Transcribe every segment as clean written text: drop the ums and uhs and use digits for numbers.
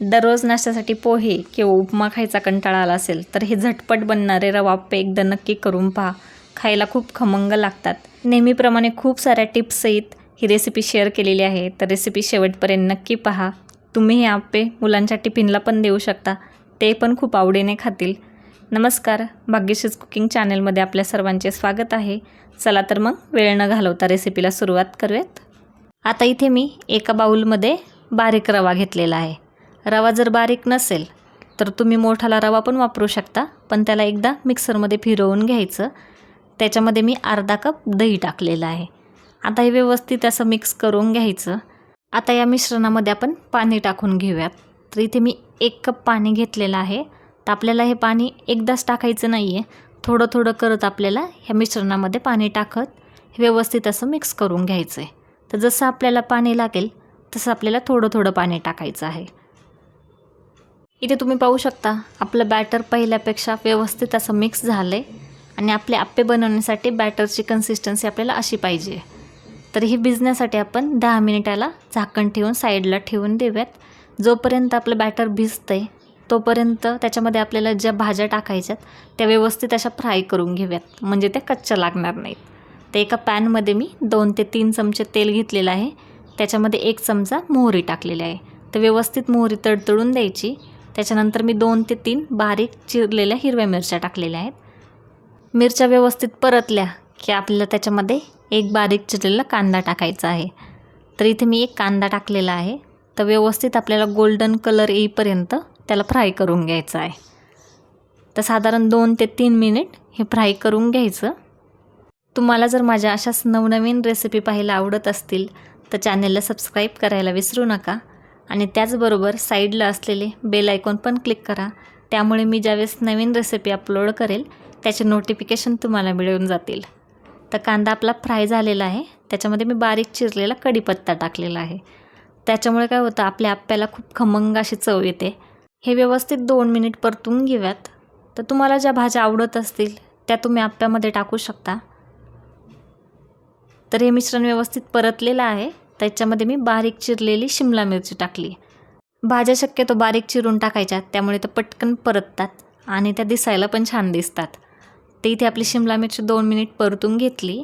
दररोज नाश्त्यासाठी पोहे किंवा उपमा खायचा कंटाळा आला असेल तर हे झटपट बनणारे रवा आप्पे एकदा नक्की करून पहा. खायला खूप खमंग लागतात. नेहमीप्रमाणे खूप साऱ्या टिप्ससहित ही रेसिपी शेअर केलेली आहे, तर रेसिपी शेवटपर्यंत नक्की पहा. तुम्ही हे आप्पे मुलांच्या टिफिनला पण देऊ शकता, ते पण खूप आवडीने खातील. नमस्कार, भाग्यश्रीज कुकिंग चॅनलमध्ये आपल्या सर्वांचे स्वागत आहे. चला तर मग वेळ न घालवता रेसिपीला सुरुवात करूयात. आता इथे मी एका बाउलमध्ये बारीक रवा घेतलेला आहे. रवा जर बारीक नसेल तर तुम्ही मोठाला रवा पण वापरू शकता, पण त्याला एकदा मिक्सरमध्ये फिरवून घ्यायचं. त्याच्यामध्ये मी अर्धा कप दही टाकलेलं आहे. आता हे व्यवस्थित असं मिक्स करून घ्यायचं. आता या मिश्रणामध्ये आपण पाणी टाकून घेऊयात. तर इथे मी 1 कप पाणी घेतलेलं आहे. तर आपल्याला हे पाणी एकदाच टाकायचं नाही आहे, थोडं थोडं करत आपल्याला ह्या मिश्रणामध्ये पाणी टाकत व्यवस्थित असं मिक्स करून घ्यायचं आहे. तर जसं आपल्याला पाणी लागेल तसं आपल्याला थोडं थोडं पाणी टाकायचं आहे. इथे तुम्ही पाहू शकता आपलं बॅटर पहिल्यापेक्षा व्यवस्थित असं मिक्स झालं आहे आणि आपले आप्पे बनवण्यासाठी बॅटरची कन्सिस्टन्सी आपल्याला अशी पाहिजे. तर ही भिजण्यासाठी आपण 10 मिनिटाला झाकण ठेवून साईडला ठेवून देऊयात. जोपर्यंत आपलं बॅटर भिजतं आहे तोपर्यंत त्याच्यामध्ये आपल्याला ज्या भाज्या टाकायच्यात त्या व्यवस्थित अशा फ्राय करून घेऊयात, म्हणजे त्या कच्च्या लागणार नाहीत. तर एका पॅनमध्ये मी 2 ते 3 चमचे तेल घेतलेलं आहे. त्याच्यामध्ये 1 चमचा मोहरी टाकलेली आहे. तर व्यवस्थित मोहरी तडतडून द्यायची. त्याच्यानंतर मी 2 ते 3 बारीक चिरलेल्या हिरव्या मिरच्या टाकलेल्या आहेत. मिरच्या व्यवस्थित परतल्या की आपल्याला त्याच्यामध्ये 1 बारीक चिरलेला कांदा टाकायचा आहे. तर इथे मी 1 कांदा टाकलेला आहे. तर व्यवस्थित आपल्याला गोल्डन कलर येईपर्यंत त्याला फ्राय करून घ्यायचं आहे. तर साधारण 2 ते 3 मिनिट हे फ्राय करून घ्यायचं. तुम्हाला जर माझ्या अशाच नवनवीन रेसिपी पाहायला आवडत असतील तर चॅनलला सबस्क्राईब करायला विसरू नका आणि त्याचबरोबर साईडला असलेले बेल आयकॉन पण क्लिक करा. त्यामुळे मी ज्यावेळेस नवीन रेसिपी अपलोड करेल त्याचे नोटिफिकेशन तुम्हाला मिळून जातील. तर कांदा आपला फ्राय झालेला आहे. त्याच्यामध्ये मी बारीक चिरलेला कढीपत्ता टाकलेला आहे. त्याच्यामुळे काय होतं, आपल्या आप्प्याला खूप खमंग अशी चव येते. हे व्यवस्थित 2 मिनिट परतून घेऊयात. तर तुम्हाला ज्या भाज्या आवडत असतील त्या तुम्ही आप्प्यामध्ये टाकू शकता. तर हे मिश्रण व्यवस्थित परतलेलं आहे. त्याच्यामध्ये मी बारीक चिरलेली शिमला मिरची टाकली. भाज्या शक्यतो बारीक चिरून टाकायच्या, त्यामुळे त्या पटकन परततात आणि त्या दिसायला पण छान दिसतात. तर इथे आपली शिमला मिरची 2 मिनिट परतून घेतली.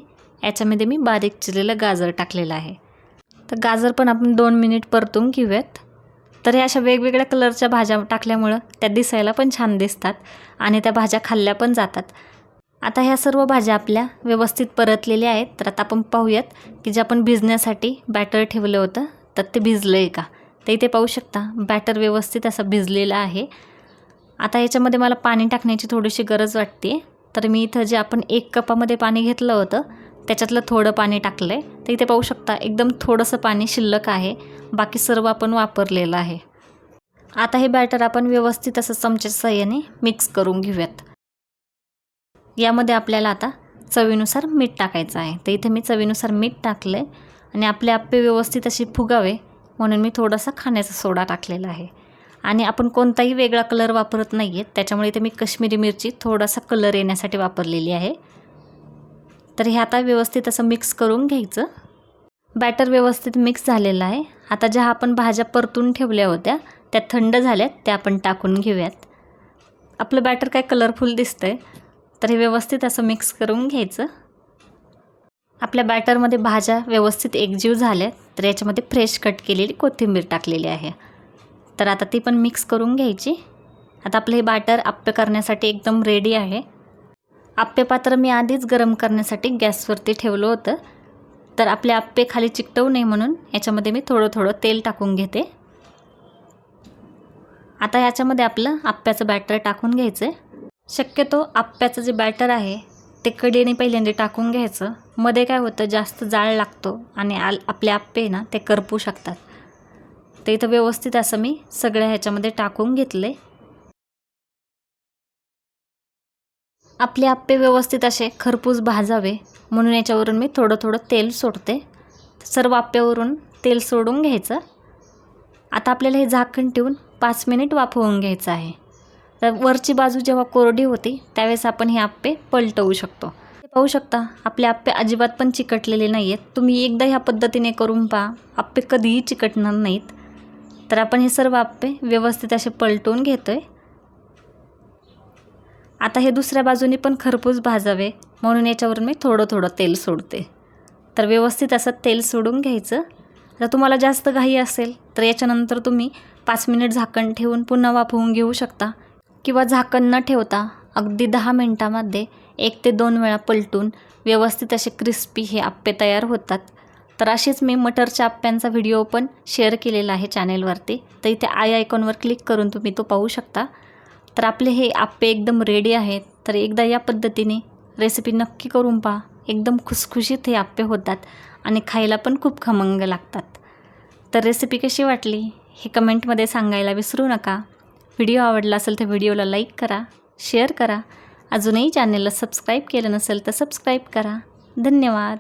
याच्यामध्ये मी बारीक चिरलेलं गाजर टाकलेलं आहे. तर गाजर पण आपण 2 मिनिट परतून घेऊयात. तर ह्या अशा वेगवेगळ्या कलरच्या भाज्या टाकल्यामुळं त्या दिसायला पण छान दिसतात आणि त्या भाज्या खाल्ल्या पण जातात. आता ह्या सर्व भाज्या आपल्या व्यवस्थित परतलेल्या आहेत. तर आता आपण पाहूयात की जे आपण भिजण्यासाठी बॅटर ठेवलं होतं तर ते भिजलं आहे का. तर इथे पाहू शकता बॅटर व्यवस्थित असं भिजलेलं आहे. आता याच्यामध्ये मला पाणी टाकण्याची थोडीशी गरज वाटते. तर मी इथं जे आपण 1 कपामध्ये पाणी घेतलं होतं त्याच्यातलं थोडं पाणी टाकलं आहे. तर इथे पाहू शकता एकदम थोडंसं पाणी शिल्लक आहे, बाकी सर्व आपण वापरलेलं आहे. आता हे बॅटर आपण व्यवस्थित असं चमच्याच्या साहाय्याने मिक्स करून घेऊयात. यामध्ये आपल्याला आता चवीनुसार मीठ टाकायचं आहे. तर इथे मी चवीनुसार मीठ टाकलं आहे आणि आपले आप्पे व्यवस्थित असे फुगावे म्हणून मी थोडासा खाण्याचा सोडा टाकलेला आहे. आणि आपण कोणताही वेगळा कलर वापरत नाही आहे, त्याच्यामुळे इथे मी काश्मीरी मिरची थोडासा कलर येण्यासाठी वापरलेली आहे. तर हे आता व्यवस्थित असं मिक्स करून घ्यायचं. बॅटर व्यवस्थित मिक्स झालेलं आहे. आता ज्या आपण भाज्या परतून ठेवल्या होत्या त्या थंड झाल्यात, त्या आपण टाकून घेऊयात. आपलं बॅटर काय कलरफुल दिसतं आहे. तर हे व्यवस्थित असं मिक्स करून घ्यायचं. आपल्या बॅटरमध्ये भाज्या व्यवस्थित एकजीव झाल्या तर याच्यामध्ये फ्रेश कट केलेली कोथिंबीर टाकलेली आहे. तर आता ती पण मिक्स करून घ्यायची. आता आपलं हे बॅटर आप्पे करण्यासाठी एकदम रेडी आहे. आप्पे पात्र मी आधीच गरम करण्यासाठी गॅसवरती ठेवलं होतं. तर आपले आप्पे खाली चिकटवू नये म्हणून याच्यामध्ये मी थोडं थोडं तेल टाकून घेते. आता याच्यामध्ये आपलं आप्प्याचं बॅटर टाकून घ्यायचं आहे. शक्यतो आप्प्याचं जे बॅटर आहे ते कढईने पहिल्यांदा टाकून घ्यायचं. मध्ये काय होतं, जास्त जाळ लागतो आणि आपले आप्पे ना ते करपू शकतात. तर इथं व्यवस्थित असं मी सगळ्या ह्याच्यामध्ये टाकून घेतले. आपले आप्पे व्यवस्थित असे खरपूस भाजावे म्हणून याच्यावरून मी थोडं थोडं तेल सोडते. सर्व आप्प्यावरून तेल सोडून घ्यायचं. आता आपल्याला हे झाकण ठेवून 5 मिनिट वाफवून घ्यायचं आहे. तर वरची बाजू जेव्हा कोरडी होती त्यावेळेस आपण हे आप्पे पलटवू शकतो. पाहू शकता आपले आप्पे अजिबात पण चिकटलेले नाही आहेत. तुम्ही एकदा ह्या पद्धतीने करून पहा, आप्पे कधीही चिकटणार नाहीत. तर आपण हे सर्व आप्पे व्यवस्थित असे पलटून घेतोय। आता हे दुसऱ्या बाजूने पण खरपूस भाजावे म्हणून याच्यावरून मी थोडं तेल सोडते। तर व्यवस्थित असं तेल सोडून घ्यायचं। जर तुम्हाला जास्त घाई असेल तर याच्यानंतर तुम्ही 5 मिनिट झाकण ठेवून पुन्हा वाफवून घेऊ शकता किंवा झाकण न ठेवता अगदी 10 मिनिटांमध्ये 1 ते 2 वेळा पलटून व्यवस्थित असे क्रिस्पी हे आप्पे तयार होतात। तर असेच मी मटरच्या आप्प्यांचा व्हिडिओ पण शेअर केलेला आहे चॅनेलवरती, तर इथे आय आयकॉनवर क्लिक करून तुम्ही तो पाहू शकता। तर आपले हे आप्पे एकदम रेडी आहेत। तर एकदा या पद्धतीने रेसिपी नक्की करून पहा, एकदम खुसखुशीत हे आप्पे होतात आणि खायला पण खूप खमंग लागतात। तर रेसिपी कशी वाटली हे कमेंटमध्ये सांगायला विसरू नका। व्हिडिओ आवडला असेल तर व्हिडिओला लाईक करा, शेअर करा। अजूनही चॅनलला सबस्क्राईब केलं नसेल तर सबस्क्राईब करा। धन्यवाद।